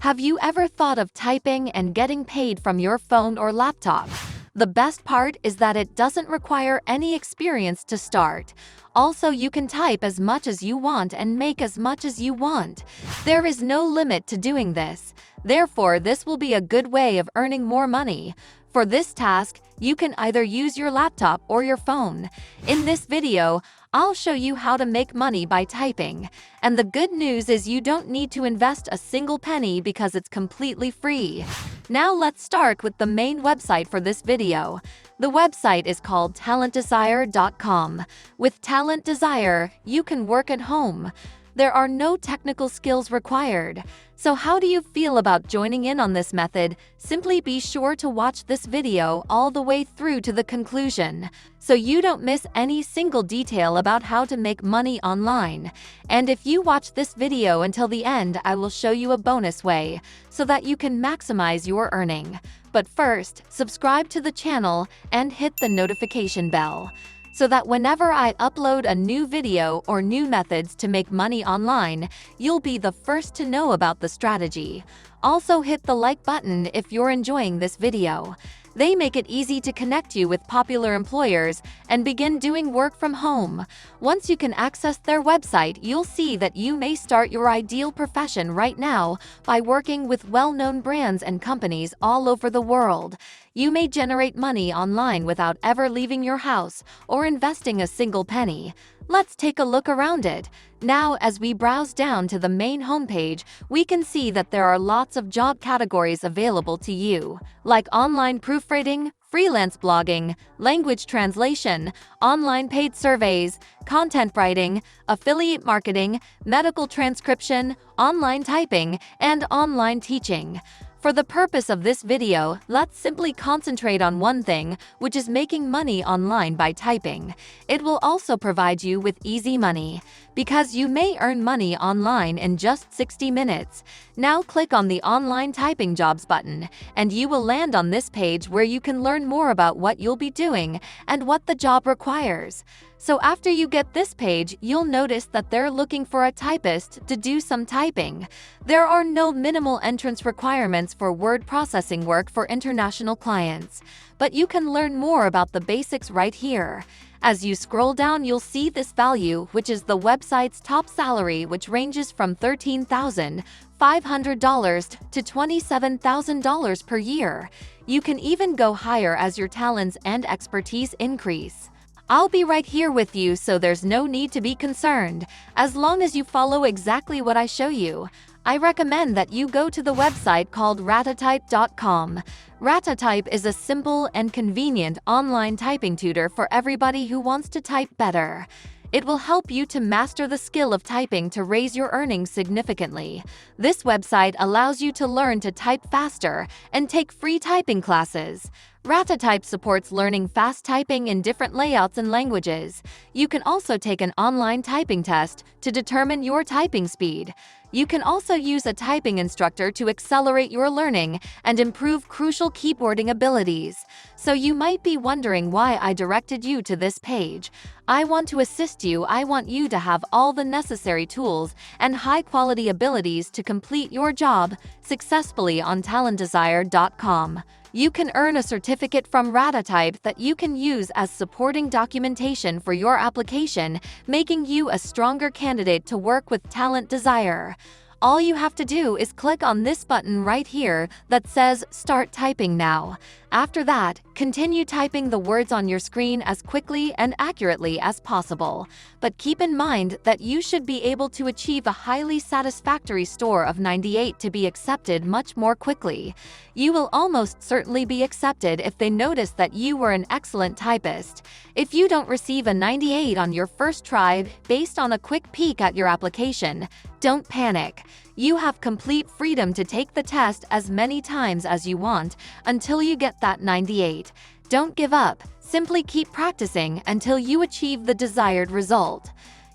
Have you ever thought of typing and getting paid from your phone or laptop? The best part is that it doesn't require any experience to start. Also, you can type as much as you want and make as much as you want. There is no limit to doing this. Therefore, this will be a good way of earning more money. For this task, you can either use your laptop or your phone. In this video, I'll show you how to make money by typing. And the good news is you don't need to invest a single penny because it's completely free. Now let's start with the main website for this video. The website is called TalentDesire.com. With Talent Desire, you can work at home. There are no technical skills required. So how do you feel about joining in on this method? Simply be sure to watch this video all the way through to the conclusion, so you don't miss any single detail about how to make money online. And if you watch this video until the end, I will show you a bonus way, so that you can maximize your earning. But first, subscribe to the channel and hit the notification bell, so that whenever I upload a new video or new methods to make money online, you'll be the first to know about the strategy. Also hit the like button if you're enjoying this video. They make it easy to connect you with popular employers and begin doing work from home. Once you can access their website, you'll see that you may start your ideal profession right now by working with well-known brands and companies all over the world. You may generate money online without ever leaving your house or investing a single penny. Let's take a look around it. Now, as we browse down to the main homepage, we can see that there are lots of job categories available to you, like online proofreading, freelance blogging, language translation, online paid surveys, content writing, affiliate marketing, medical transcription, online typing, and online teaching. For the purpose of this video, let's simply concentrate on one thing, which is making money online by typing. It will also provide you with easy money, because you may earn money online in just 60 minutes. Now click on the Online Typing Jobs button, and you will land on this page where you can learn more about what you'll be doing and what the job requires. So after you get this page, you'll notice that they're looking for a typist to do some typing. There are no minimal entrance requirements for word processing work for international clients, but you can learn more about the basics right here. As you scroll down, you'll see this value, which is the website's top salary, which ranges from $13,500 to $27,000 per year. You can even go higher as your talents and expertise increase. I'll be right here with you, so there's no need to be concerned, as long as you follow exactly what I show you. I recommend that you go to the website called Ratatype.com. Ratatype is a simple and convenient online typing tutor for everybody who wants to type better. It will help you to master the skill of typing to raise your earnings significantly. This website allows you to learn to type faster and take free typing classes. Ratatype supports learning fast typing in different layouts and languages. You can also take an online typing test to determine your typing speed. You can also use a typing instructor to accelerate your learning and improve crucial keyboarding abilities. So you might be wondering why I directed you to this page. I want to assist you. I want you to have all the necessary tools and high-quality abilities to complete your job successfully on TalentDesire.com. You can earn a certificate from Ratatype that you can use as supporting documentation for your application, making you a stronger candidate to work with Talent Desire. All you have to do is click on this button right here that says Start Typing Now. After that, continue typing the words on your screen as quickly and accurately as possible. But keep in mind that you should be able to achieve a highly satisfactory score of 98 to be accepted much more quickly. You will almost certainly be accepted if they notice that you were an excellent typist. If you don't receive a 98 on your first try based on a quick peek at your application, don't panic. You have complete freedom to take the test as many times as you want until you get that 98. Don't give up. Simply keep practicing until you achieve the desired result.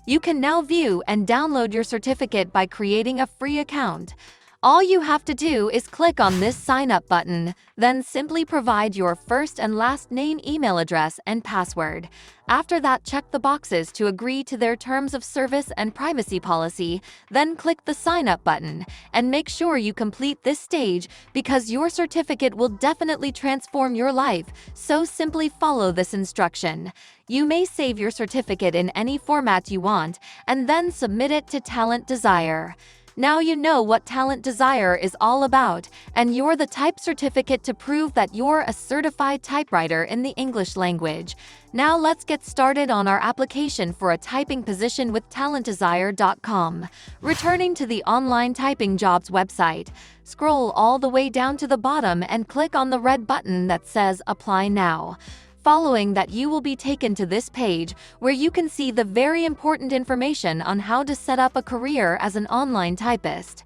You can now view and download your certificate by creating a free account. All you have to do is click on this sign up button, then simply provide your first and last name, email address, and password. After that, check the boxes to agree to their terms of service and privacy policy, then click the sign up button, and make sure you complete this stage because your certificate will definitely transform your life, so simply follow this instruction. You may save your certificate in any format you want, and then submit it to Talent Desire. Now you know what Talent Desire is all about, and you're the type certificate to prove that you're a certified typewriter in the English language. Now let's get started on our application for a typing position with talentdesire.com. Returning to the online typing jobs website, scroll all the way down to the bottom and click on the red button that says Apply Now. Following that, you will be taken to this page where you can see the very important information on how to set up a career as an online typist.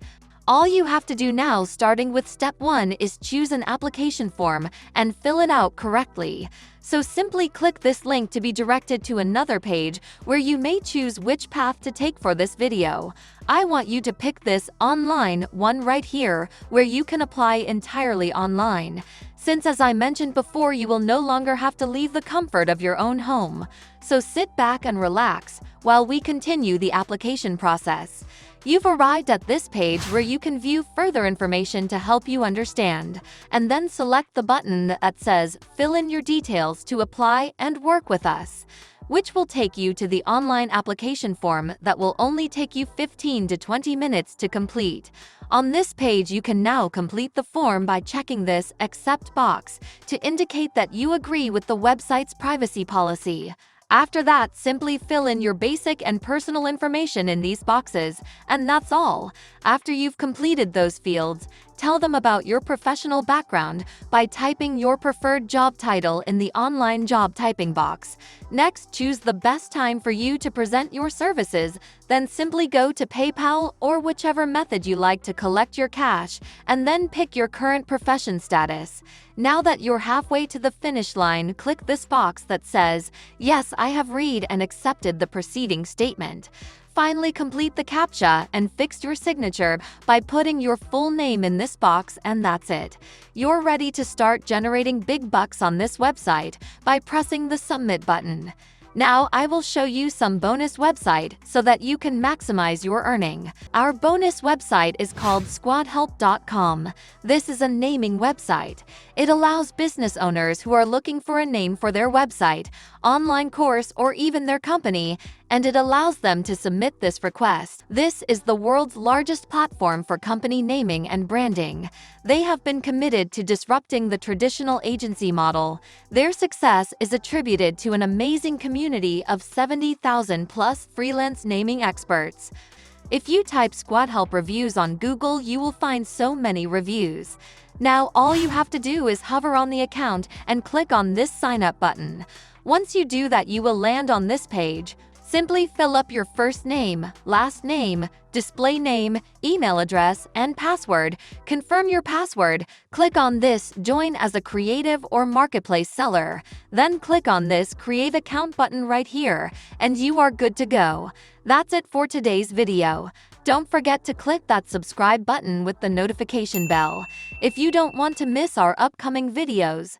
All you have to do now, starting with step 1, is choose an application form and fill it out correctly. So simply click this link to be directed to another page where you may choose which path to take for this video. I want you to pick this online one right here where you can apply entirely online, since as I mentioned before, you will no longer have to leave the comfort of your own home. So sit back and relax while we continue the application process. You've arrived at this page where you can view further information to help you understand, and then select the button that says Fill in your details to apply and work with us, which will take you to the online application form that will only take you 15 to 20 minutes to complete. On this page, you can now complete the form by checking this Accept box to indicate that you agree with the website's privacy policy. After that, simply fill in your basic and personal information in these boxes, and that's all. After you've completed those fields, tell them about your professional background by typing your preferred job title in the online job typing box. Next, choose the best time for you to present your services, then simply go to PayPal or whichever method you like to collect your cash, and then pick your current profession status. Now that you're halfway to the finish line, click this box that says, Yes, I have read and accepted the preceding statement. Finally, complete the CAPTCHA and fix your signature by putting your full name in this box, and that's it. You're ready to start generating big bucks on this website by pressing the Submit button. Now I will show you some bonus website so that you can maximize your earning. Our bonus website is called squadhelp.com. This is a naming website. It allows business owners who are looking for a name for their website, online course, or even their company, and it allows them to submit this request. This is the world's largest platform for company naming and branding. They have been committed to disrupting the traditional agency model. Their success is attributed to an amazing community of 70,000 plus freelance naming experts. If you type Squad Help reviews on Google, you will find so many reviews. Now all you have to do is hover on the account and click on this sign up button. Once you do that, you will land on this page. Simply fill up your first name, last name, display name, email address, and password. Confirm your password. Click on this Join as a Creative or Marketplace Seller. Then click on this Create Account button right here, and you are good to go. That's it for today's video. Don't forget to click that subscribe button with the notification bell if you don't want to miss our upcoming videos.